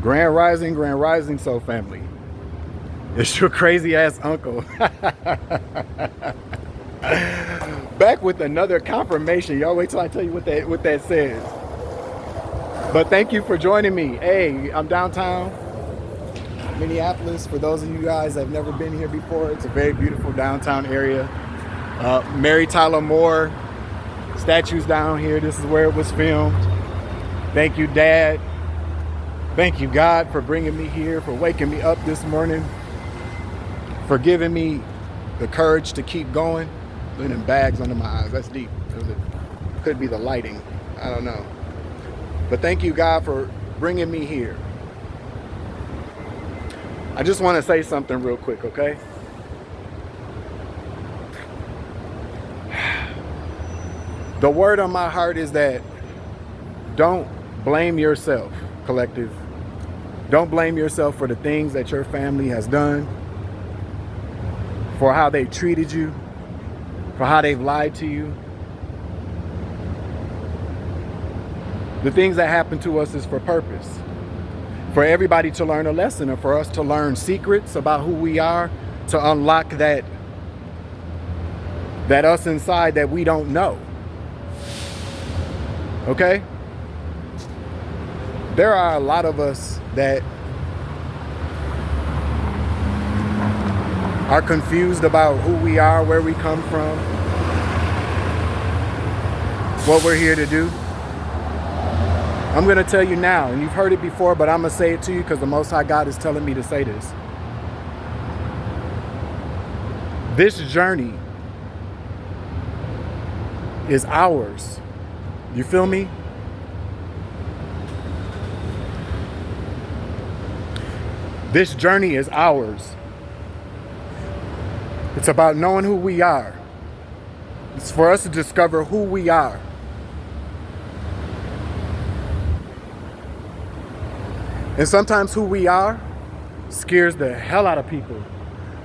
Grand Rising Soul Family. It's your crazy ass uncle. Back with another confirmation. Y'all wait till I tell you what that says. But thank you for joining me. Hey, I'm downtown Minneapolis. For those of you guys that have never been here before, it's a very beautiful downtown area. Mary Tyler Moore statues down here. This is where it was filmed. Thank you, Dad. Thank you, God, for bringing me here, for waking me up this morning, for giving me the courage to keep going. Look at them bags under my eyes. That's deep. Could be the lighting. I don't know. But thank you, God, for bringing me here. I just want to say something real quick, okay? The word on my heart is that don't blame yourself, collective. Don't blame yourself for the things that your family has done, for how they treated you, for how they've lied to you. The things that happen to us is for purpose. For everybody to learn a lesson, and for us to learn secrets about who we are, to unlock that us inside that we don't know. Okay? There are a lot of us that are confused about who we are, where we come from, what we're here to do. I'm going to tell you now, and you've heard it before, but I'm going to say it to you because the Most High God is telling me to say this. This journey is ours. You feel me? This journey is ours. It's about knowing who we are. It's for us to discover who we are. And sometimes who we are scares the hell out of people.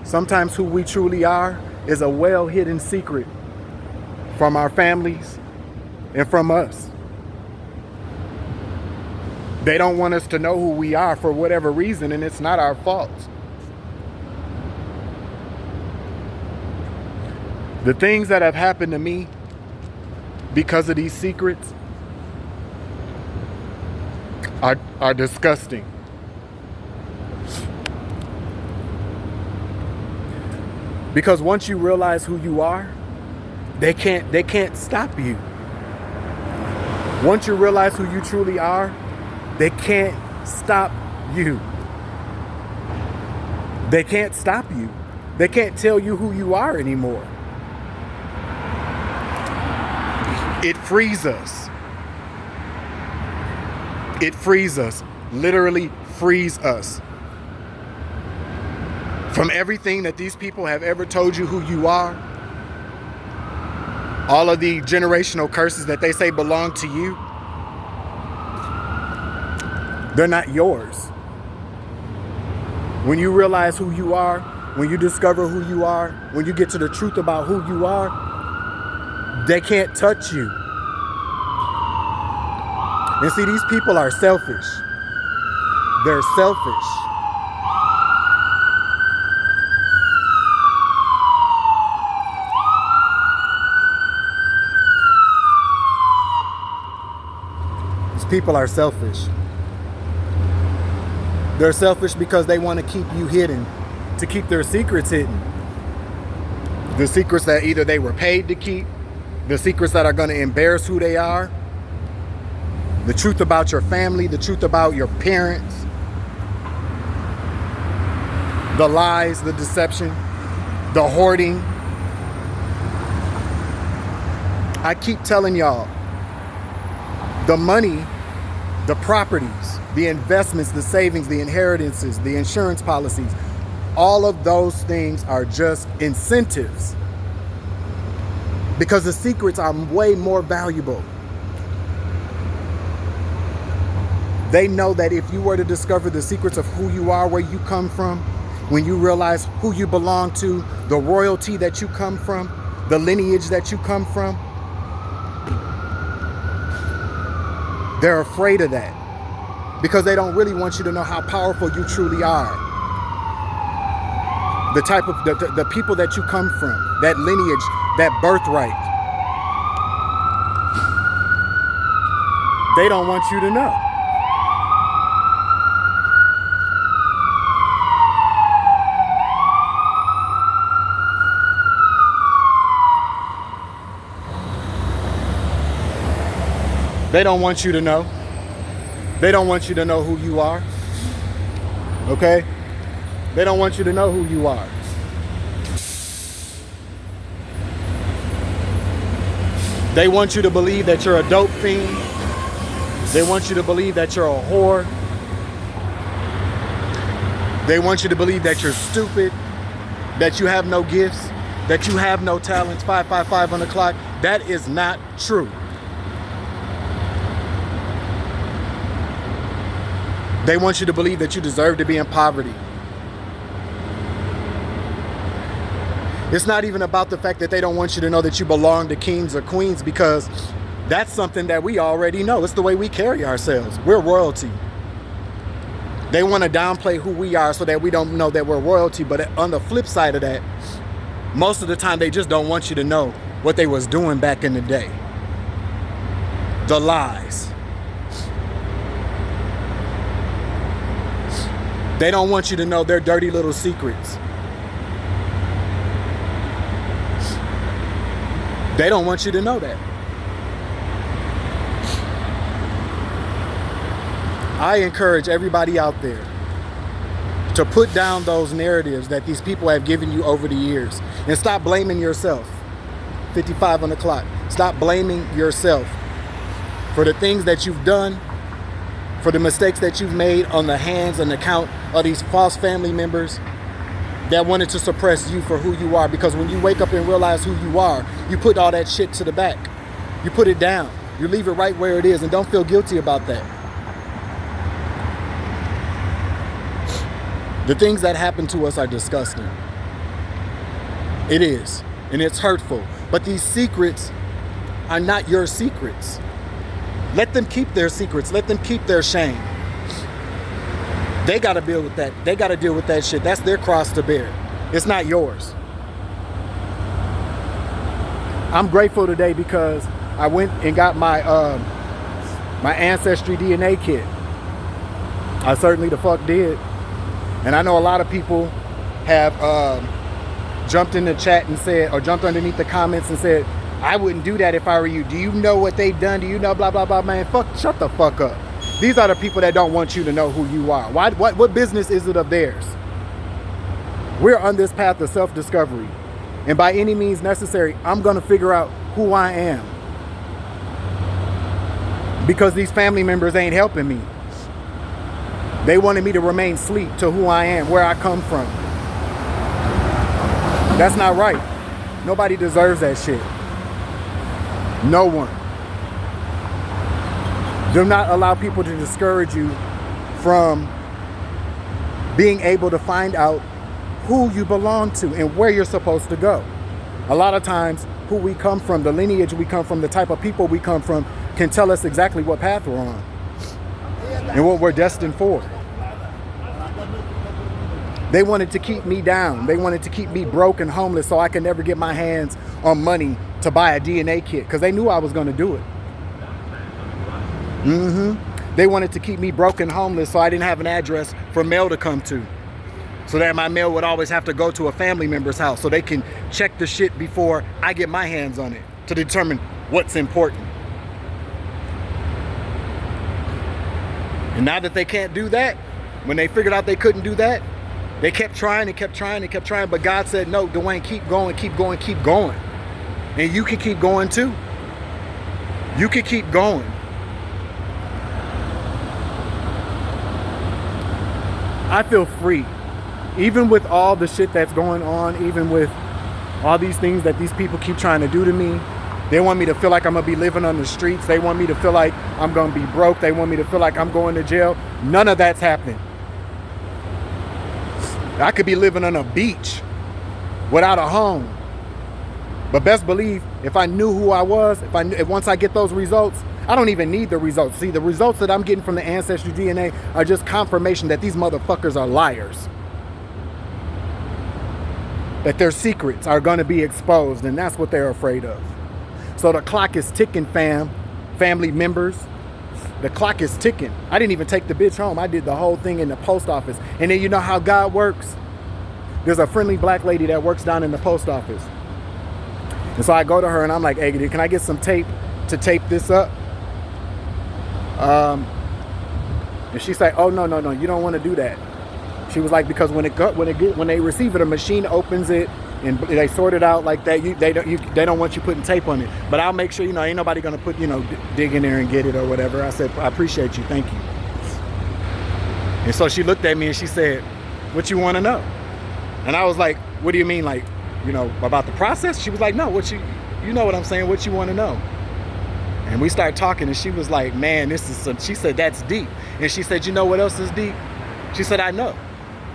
Sometimes who we truly are is a well-hidden secret from our families and from us. They don't want us to know who we are for whatever reason, and it's not our fault. The things that have happened to me because of these secrets are disgusting. Because once you realize who you are, they can't stop you. Once you realize who you truly are, they can't stop you. They can't stop you. They can't tell you who you are anymore. It frees us. It frees us. Literally frees us from everything that these people have ever told you who you are. All of the generational curses that they say belong to you. They're not yours. When you realize who you are, when you discover who you are, when you get to the truth about who you are, they can't touch you. And see, these people are selfish. They're selfish. These people are selfish. They're selfish because they want to keep you hidden, to keep their secrets hidden. The secrets that either they were paid to keep, the secrets that are going to embarrass who they are, the truth about your family, the truth about your parents, the lies, the deception, the hoarding. I keep telling y'all, the money, the properties, the investments, the savings, the inheritances, the insurance policies, all of those things are just incentives. Because the secrets are way more valuable. They know that if you were to discover the secrets of who you are, where you come from, when you realize who you belong to, the royalty that you come from, the lineage that you come from, They're afraid of that because they don't really want you to know how powerful you truly are. The type of, the people that you come from, that lineage, that birthright. They don't want you to know. They don't want you to know. They don't want you to know who you are. Okay? They don't want you to know who you are. They want you to believe that you're a dope fiend. They want you to believe that you're a whore. They want you to believe that you're stupid, that you have no gifts, that you have no talents. 555 on the clock. That is not true. They want you to believe that you deserve to be in poverty. It's not even about the fact that they don't want you to know that you belong to kings or queens, because that's something that we already know. It's the way we carry ourselves. We're royalty. They want to downplay who we are so that we don't know that we're royalty. But on the flip side of that, most of the time they just don't want you to know what they was doing back in the day. The lies. They don't want you to know their dirty little secrets. They don't want you to know that. I encourage everybody out there to put down those narratives that these people have given you over the years and stop blaming yourself. 55 on the clock. Stop blaming yourself for the things that you've done, for the mistakes that you've made on the hands and account of these false family members that wanted to suppress you for who you are. Because when you wake up and realize who you are, you put all that shit to the back. You put it down. You leave it right where it is and don't feel guilty about that. The things that happen to us are disgusting. It is. And it's hurtful. But these secrets are not your secrets. Let them keep their secrets. Let them keep their shame. They got to deal with that. They got to deal with that shit. That's their cross to bear. It's not yours. I'm grateful today because I went and got my my Ancestry DNA kit. I certainly the fuck did. And I know a lot of people have jumped in the chat and said, or jumped underneath the comments and said, I wouldn't do that if I were you. Do you know what they've done? Do you know blah, blah, blah, man? Shut the fuck up. These are the people that don't want you to know who you are. What business is it of theirs? We're on this path of self-discovery. And by any means necessary, I'm going to figure out who I am. Because these family members ain't helping me. They wanted me to remain asleep to who I am, where I come from. That's not right. Nobody deserves that shit. No one. Do not allow people to discourage you from being able to find out who you belong to and where you're supposed to go. A lot of times, who we come from, the lineage we come from, the type of people we come from, can tell us exactly what path we're on and what we're destined for. They wanted to keep me down. They wanted to keep me broke and homeless so I could never get my hands on money to buy a DNA kit because they knew I was going to do it. They wanted to keep me broke and homeless so I didn't have an address for mail to come to. So that my mail would always have to go to a family member's house so they can check the shit before I get my hands on it to determine what's important. And now that they can't do that, when they figured out they couldn't do that, they kept trying and kept trying and kept trying. But God said, no, Dwayne, keep going, keep going, keep going. And you can keep going too. You can keep going. I feel free. Even with all the shit that's going on, even with all these things that these people keep trying to do to me, they want me to feel like I'm going to be living on the streets. They want me to feel like I'm going to be broke. They want me to feel like I'm going to jail. None of that's happening. I could be living on a beach without a home. But best believe, if I knew who I was, if once I get those results, I don't even need the results. See, the results that I'm getting from the Ancestry DNA are just confirmation that these motherfuckers are liars. That their secrets are going to be exposed, and that's what they're afraid of. So the clock is ticking, family members. The clock is ticking. I didn't even take the bitch home. I did the whole thing in the post office. And then you know how God works? There's a friendly black lady that works down in the post office. And so I go to her and I'm like, hey, can I get some tape to tape this up? And she's like, oh, no, you don't want to do that. She was like, because when they receive it, a machine opens it and they sort it out like that. They don't want you putting tape on it. But I'll make sure, ain't nobody gonna put, dig in there and get it or whatever. I said, I appreciate you, thank you. And so she looked at me and she said, what you want to know? And I was like, what do you mean, like, about the process? She was like, no, you know what I'm saying, what you want to know? And we started talking and she was like, man, she said, that's deep. And she said, you know what else is deep? She said, I know.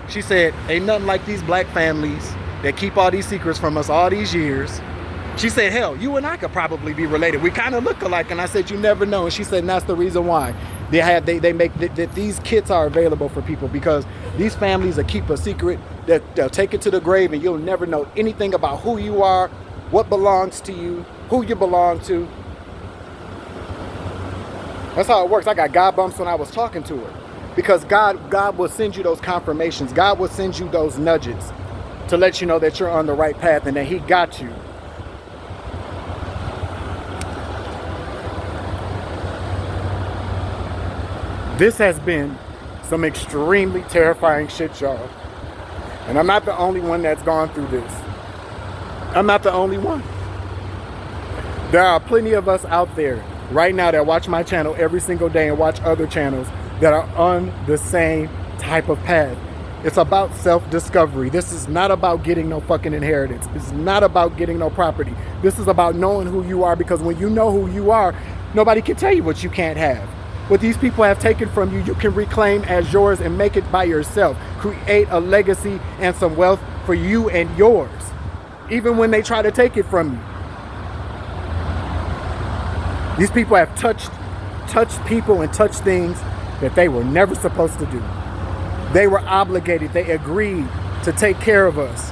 She said, ain't nothing like these black families that keep all these secrets from us all these years. She said, hell, you and I could probably be related. We kind of look alike. And I said, you never know. And she said, and that's the reason why they make that these kits are available for people, because these families will keep a secret, that they'll take it to the grave and you'll never know anything about who you are, what belongs to you, who you belong to. That's how it works. I got God bumps when I was talking to her, because God will send you those confirmations. God will send you those nudges to let you know that you're on the right path and that he got you. This has been some extremely terrifying shit, y'all. And I'm not the only one that's gone through this. I'm not the only one. There are plenty of us out there right now that watch my channel every single day and watch other channels that are on the same type of path. It's about self-discovery. This is not about getting no fucking inheritance. It's not about getting no property. This is about knowing who you are, because when you know who you are, nobody can tell you what you can't have. What these people have taken from you, you can reclaim as yours and make it by yourself. Create a legacy and some wealth for you and yours, even when they try to take it from you. These people have touched people and touched things that they were never supposed to do. They were obligated. They agreed to take care of us.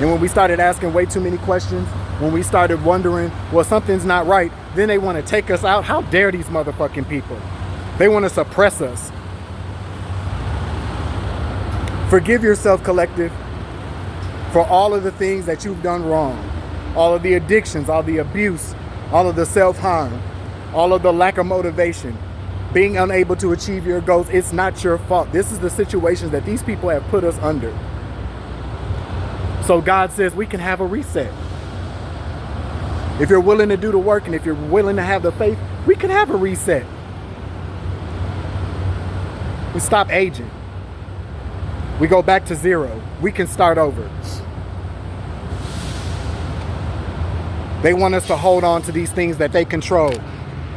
And when we started asking way too many questions, when we started wondering, well, something's not right, then they want to take us out. How dare these motherfucking people? They want to suppress us. Forgive yourself, collective, for all of the things that you've done wrong. All of the addictions, all the abuse, all of the self-harm, all of the lack of motivation, being unable to achieve your goals. It's not your fault. This is the situations that these people have put us under. So God says we can have a reset. If you're willing to do the work and if you're willing to have the faith, we can have a reset. We stop aging. We go back to zero. We can start over. They want us to hold on to these things that they control.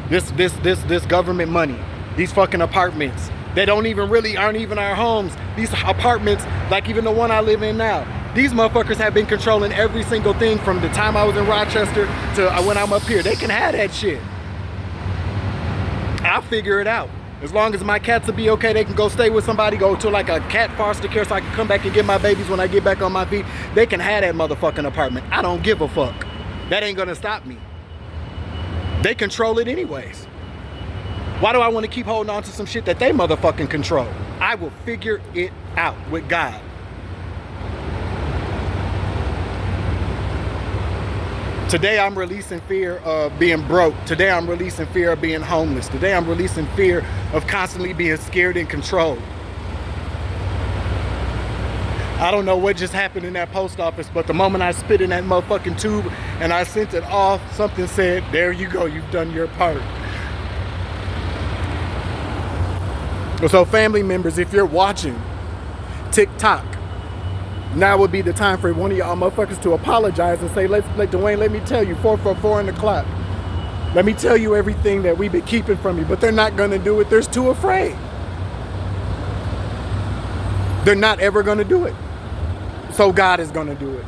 This government money, these fucking apartments that aren't even our homes. These apartments, like even the one I live in now, these motherfuckers have been controlling every single thing from the time I was in Rochester to when I'm up here. They can have that shit. I'll figure it out. As long as my cats will be okay, they can go stay with somebody, go to like a cat foster care so I can come back and get my babies when I get back on my feet. They can have that motherfucking apartment. I don't give a fuck. That ain't gonna stop me. They control it anyways. Why do I want to keep holding on to some shit that they motherfucking control? I will figure it out with God. Today I'm releasing fear of being broke. Today I'm releasing fear of being homeless. Today I'm releasing fear of constantly being scared and controlled. I don't know what just happened in that post office, but the moment I spit in that motherfucking tube and I sent it off, something said, there you go, you've done your part. So family members, if you're watching TikTok, now would be the time for one of y'all motherfuckers to apologize and say, Dwayne, let me tell you, 444 in the clock. Let me tell you everything that we've been keeping from you, but they're not gonna do it. They're too afraid. They're not ever gonna do it. So God is gonna do it.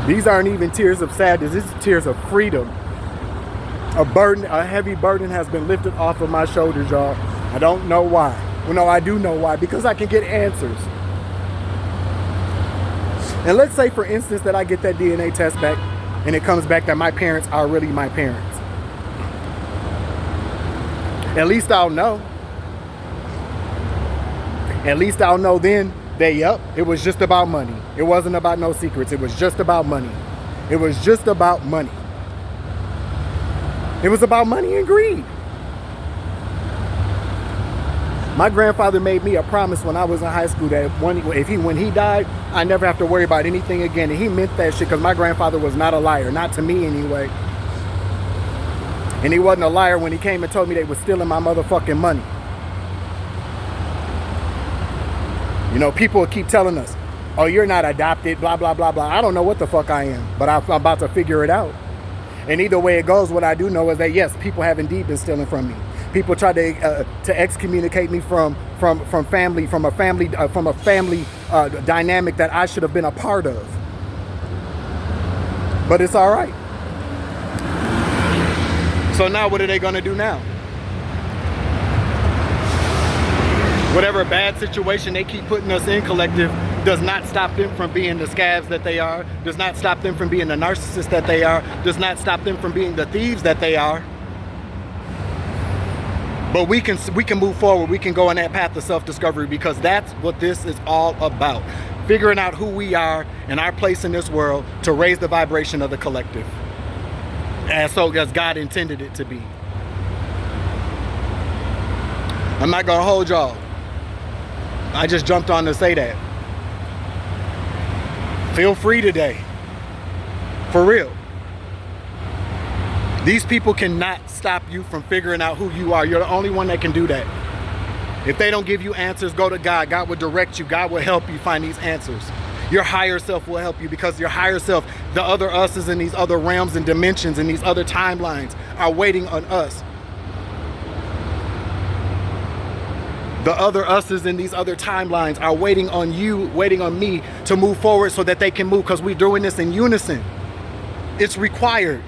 These aren't even tears of sadness. This is tears of freedom. A heavy burden has been lifted off of my shoulders, y'all. I don't know why. Well, no, I do know why. Because I can get answers. And let's say, for instance, that I get that DNA test back and it comes back that my parents are really my parents. At least I'll know. At least I'll know then that, yep, it was just about money. It wasn't about no secrets. It was just about money. It was just about money. It was about money and greed. My grandfather made me a promise when I was in high school that when he died, I never have to worry about anything again. And he meant that shit, because my grandfather was not a liar, not to me anyway. And he wasn't a liar when he came and told me they was stealing my motherfucking money. You know, people keep telling us, oh, you're not adopted, blah, blah, blah, blah. I don't know what the fuck I am, but I'm about to figure it out. And either way it goes, what I do know is that, yes, people have indeed been stealing from me. People try to excommunicate me from a family dynamic that I should have been a part of. But it's all right. So now what are they gonna do now? Whatever bad situation they keep putting us in, collective, does not stop them from being the scabs that they are, does not stop them from being the narcissists that they are, does not stop them from being the thieves that they are. But we can move forward. We can go on that path of self-discovery, because that's what this is all about. Figuring out who we are and our place in this world to raise the vibration of the collective. And so as God intended it to be. I'm not gonna hold y'all. I just jumped on to say that. Feel free today. For real. These people cannot stop you from figuring out who you are. You're the only one that can do that. If they don't give you answers, go to God. God will direct you. God will help you find these answers. Your higher self will help you, because your higher self, the other us's in these other realms and dimensions and these other timelines, are waiting on us. The other us's in these other timelines are waiting on you, waiting on me to move forward so that they can move, because we're doing this in unison. It's required.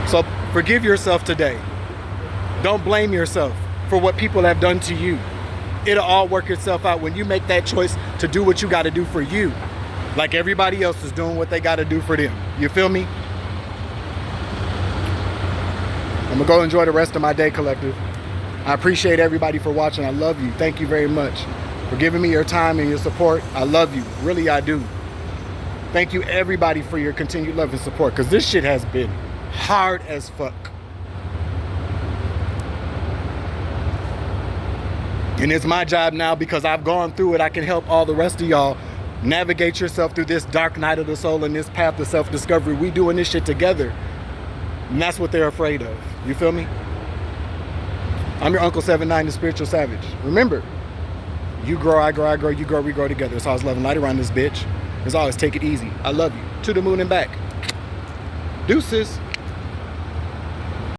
So forgive yourself today. Don't blame yourself for what people have done to you. It'll all work itself out when you make that choice to do what you got to do for you, like everybody else is doing what they got to do for them. You feel me? I'm gonna go enjoy the rest of my day, collective. I appreciate everybody for watching. I love you. Thank you very much for giving me your time and your support. I love you. Really, I do. Thank you, everybody, for your continued love and support, because this shit has been hard as fuck. And it's my job now, because I've gone through it. I can help all the rest of y'all navigate yourself through this dark night of the soul and this path of self-discovery. We doing this shit together. And that's what they're afraid of. You feel me? I'm your Uncle 79, the Spiritual Savage. Remember, you grow, I grow, I grow, you grow, we grow together. It's always love and light around this bitch. As always, take it easy. I love you. To the moon and back. Deuces.